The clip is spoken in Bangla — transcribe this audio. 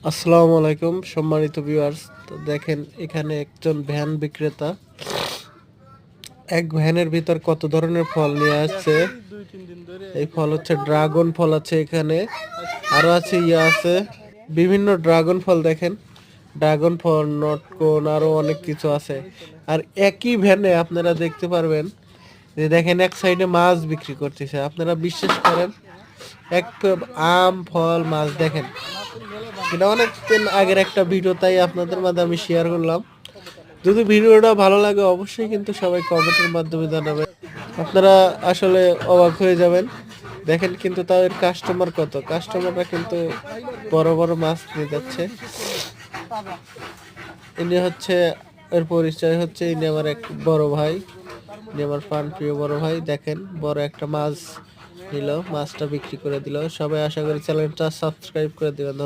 আসসালামু আলাইকুম সম্মানিত ভিউয়ার্স। তো দেখেন এখানে একজন ভ্যান বিক্রেতা এক ভ্যানের ভিতর কত ধরনের ফল নিয়ে আসছে। এই ফল হচ্ছে ড্রাগন ফল আছে, এখানে আরো আছে আছে বিভিন্ন ড্রাগন ফল। দেখেন ড্রাগন ফল, নটকোন, আরো অনেক কিছু আছে। আর একই ভ্যানে আপনারা দেখতে পারবেন যে দেখেন এক সাইডে মাছ বিক্রি করতেছে। আপনারা বিশ্বাস করেন, এক আম, ফল, মাছ। দেখেন এটা অনেক দিন আগের একটা ভিডিও, তাই আপনাদের মাঝে আমি শেয়ার করলাম। যদি ভিডিওটা ভালো লাগে অবশ্যই কিন্তু সবাই কমেন্টের মাধ্যমে জানাবেন। আপনারা আসলে অবাক হয়ে যাবেন। দেখেন কিন্তু তাদের কাস্টমার কত, কাস্টমাররা কিন্তু বড় বড় মাছ নিয়ে যাচ্ছে। ইনি হচ্ছে, এর পরিচয় হচ্ছে ইনি আমার এক বড় ভাই, ইনি আমার প্রিয় বড় ভাই। দেখেন বড় একটা মাছ নিল, মাছটা বিক্রি করে দিল। সবাই আশা করি চ্যানেলটা সাবস্ক্রাইব করে দিবেন।